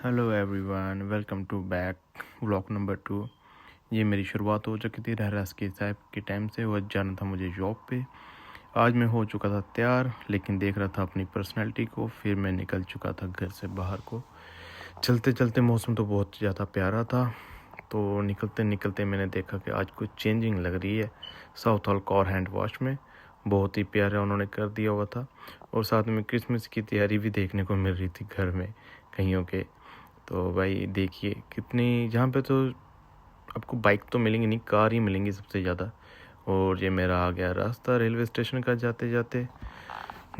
Hello everyone, welcome to back vlog number 2। ये मेरी शुरुआत हो चुकी थी रहरास के साहब के टाइम से। वो जाना था मुझे जॉब पे। आज मैं हो चुका था तैयार, लेकिन देख रहा था अपनी पर्सनैलिटी को। फिर मैं निकल चुका था घर से बाहर को। चलते चलते मौसम तो बहुत ज़्यादा प्यारा था, तो निकलते निकलते मैंने देखा कि आज कुछ चेंजिंग लग रही है south hall car hand wash में। बहुत ही प्यारा उन्होंने कर दिया हुआ था, और साथ में क्रिसमस की तैयारी भी देखने को मिल रही थी घर में कहीं के। तो भाई देखिए कितनी, यहाँ पे तो आपको बाइक तो मिलेंगी नहीं, कार ही मिलेंगी सबसे ज़्यादा। और ये मेरा आ गया रास्ता रेलवे स्टेशन का जाते जाते।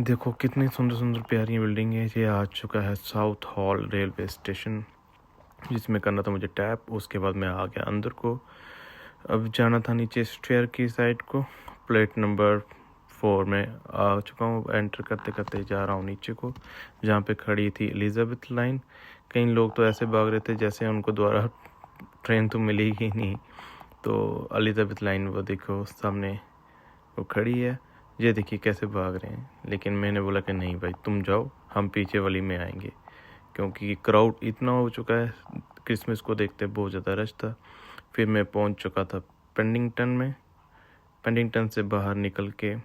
देखो कितनी सुंदर सुंदर प्यारी बिल्डिंग है। ये आ चुका है साउथ हॉल रेलवे स्टेशन, जिसमें करना था मुझे टैप। उसके बाद मैं आ गया अंदर को। अब जाना था नीचे स्टेयर की साइड को। प्लेट नंबर 4 में आ चुका हूँ। एंटर करते करते जा रहा हूँ नीचे को, जहाँ पे खड़ी थी एलिजाबेथ लाइन। कई लोग तो ऐसे भाग रहे थे जैसे उनको द्वारा ट्रेन तो मिलेगी नहीं। तो एलिजाबेथ लाइन वो देखो सामने वो खड़ी है। ये देखिए कैसे भाग रहे हैं। लेकिन मैंने बोला कि नहीं भाई तुम जाओ, हम पीछे वाली में आएंगे, क्योंकि क्राउड इतना हो चुका है। क्रिसमस को देखते बहुत ज़्यादा रश था। फिर मैं पहुंच चुका था पेंडिंगटन में। पेंडिंगटन से बाहर निकल के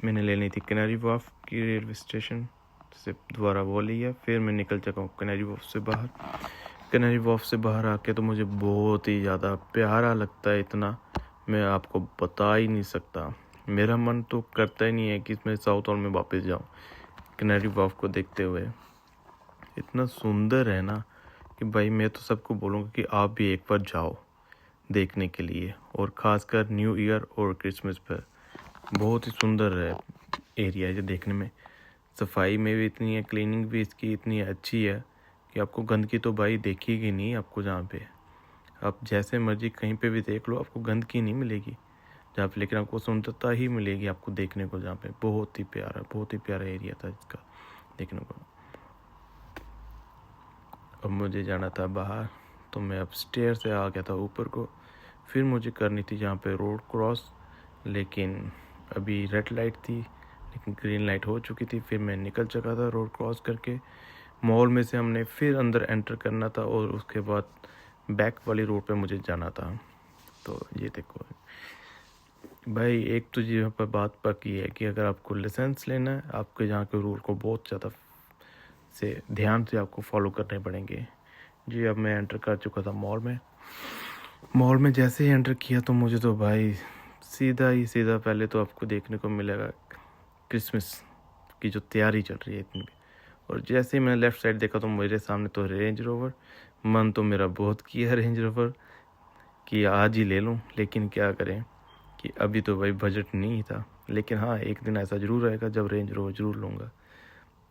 मैंने लेनी थी कैनरी वॉर्फ की रेलवे स्टेशन से, दोबारा वो लिया। फिर मैं निकल चुका हूँ कैनरी वॉर्फ से बाहर। कैनरी वॉर्फ से बाहर आके तो मुझे बहुत ही ज़्यादा प्यारा लगता है, इतना मैं आपको बता ही नहीं सकता। मेरा मन तो करता ही नहीं है कि मैं साउथ हॉल में वापस जाऊँ कैनरी वॉर्फ को देखते हुए। इतना सुंदर है ना कि भाई मैं तो सबको बोलूँगा कि आप भी एक बार जाओ देखने के लिए, और ख़ासकर न्यू ईयर और क्रिसमस पर। बहुत ही सुंदर है एरिया है देखने में। सफाई में भी इतनी है, क्लीनिंग भी इसकी इतनी अच्छी है कि आपको गंदगी तो भाई देखिएगी नहीं। आपको जहाँ पे आप जैसे मर्जी कहीं पे भी देख लो, आपको गंदगी नहीं मिलेगी जहाँ पे, लेकिन आपको सुंदरता ही मिलेगी आपको देखने को जहाँ पे। बहुत ही प्यारा एरिया था इसका देखने को। अब मुझे जाना था बाहर, तो मैं अब स्टेयर से आ गया था ऊपर को। फिर मुझे करनी थी जहाँ पे रोड क्रॉस, लेकिन अभी रेड लाइट थी, लेकिन ग्रीन लाइट हो चुकी थी। फिर मैं निकल चुका था रोड क्रॉस करके। मॉल में से हमने फिर अंदर एंटर करना था, और उसके बाद बैक वाली रोड पे मुझे जाना था। तो ये देखो भाई, एक तो यहाँ पर बात पक्की है कि अगर आपको लाइसेंस लेना है, आपके यहाँ के रूल को बहुत ज़्यादा से ध्यान से आपको फॉलो करने पड़ेंगे। जी अब मैं एंटर कर चुका था मॉल में। मॉल में जैसे ही एंटर किया तो मुझे तो भाई सीधा पहले तो आपको देखने को मिलेगा क्रिसमस की जो तैयारी चल रही है इतनी। और जैसे ही मैंने लेफ़्ट साइड देखा तो मेरे सामने तो रेंज रोवर। मन तो मेरा बहुत किया रेंज रोवर कि आज ही ले लूँ, लेकिन क्या करें कि अभी तो भाई बजट नहीं था। लेकिन हाँ, एक दिन ऐसा ज़रूर आएगा जब रेंज रोवर ज़रूर लूँगा।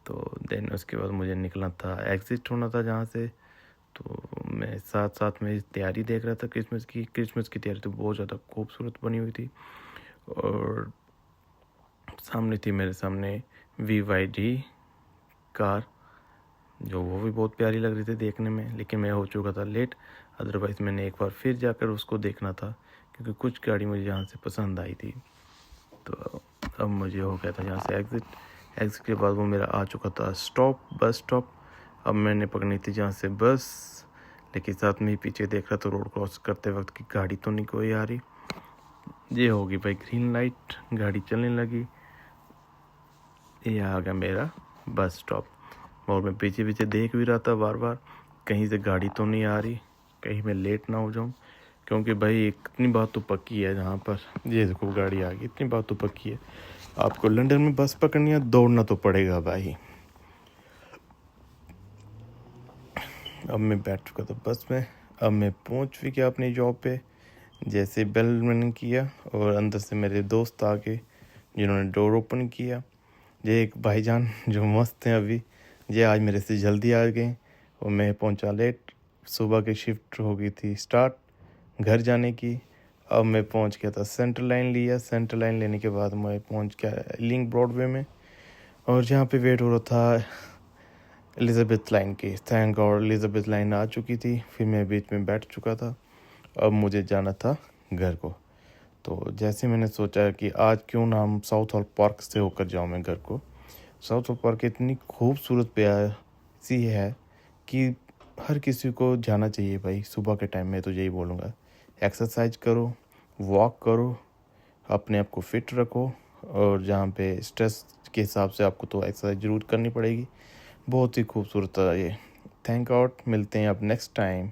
तो देन उसके बाद मुझे निकलना था, एग्ज़िट होना था जहाँ से। तो मैं साथ साथ में तैयारी देख रहा था क्रिसमस की तैयारी तो बहुत ज़्यादा खूबसूरत बनी हुई थी। और सामने थी मेरे सामने BYD कार, जो वो भी बहुत प्यारी लग रही थी देखने में। लेकिन मैं हो चुका था लेट, अदरवाइज़ मैंने एक बार फिर जाकर उसको देखना था, क्योंकि कुछ गाड़ी मुझे यहाँ से पसंद आई थी। तो अब मुझे हो गया था यहाँ से एग्ज़िट के बाद वो मेरा आ चुका था बस स्टॉप। अब मैंने पकड़नी थी जहाँ से बस, लेकिन साथ में ही पीछे देख रहा था रोड क्रॉस करते वक्त की गाड़ी तो नहीं कोई आ रही। ये होगी भाई ग्रीन लाइट, गाड़ी चलने लगी। ये आ गया मेरा बस स्टॉप। और मैं पीछे पीछे देख भी रहा था बार बार, कहीं से गाड़ी तो नहीं आ रही, कहीं मैं लेट ना हो जाऊँ। क्योंकि भाई इतनी बात तो पक्की है, जहाँ पर ये देखो गाड़ी आ गई, इतनी बात तो पक्की है, आपको लंदन में बस पकड़नी है, दौड़ना तो पड़ेगा भाई। अब मैं बैठ चुका था बस में। अब मैं पहुंच भी गया अपनी जॉब पे। जैसे बेल मैंने किया और अंदर से मेरे दोस्त आ गए, जिन्होंने डोर ओपन किया। ये एक भाईजान जो मस्त हैं अभी, ये आज मेरे से जल्दी आ गए और मैं पहुंचा लेट। सुबह की शिफ्ट हो गई थी स्टार्ट घर जाने की। अब मैं पहुंच गया था, सेंट्रल लाइन लिया। सेंट्रल लाइन लेने के बाद मैं पहुंच गया लिंक ब्रॉडवे में, और जहाँ पे वेट हो रहा था एलिजाबेथ लाइन की। थैंक गॉड एलिजाबेथ लाइन आ चुकी थी। फिर मैं बीच में बैठ चुका था। अब मुझे जाना था घर को। तो जैसे मैंने सोचा कि आज क्यों ना हम साउथ हॉल पार्क से होकर जाऊँ मैं घर को। साउथ हॉल पार्क इतनी खूबसूरत प्यार सी है कि हर किसी को जाना चाहिए भाई सुबह के टाइम में, तो यही बोलूँगा। एक्सरसाइज करो, वॉक करो, अपने आप को फिट रखो, और जहाँ पे स्ट्रेस के हिसाब से आपको तो एक्सरसाइज ज़रूर करनी पड़ेगी। बहुत ही खूबसूरत है ये। थैंक गॉड, मिलते हैं अब नेक्स्ट टाइम।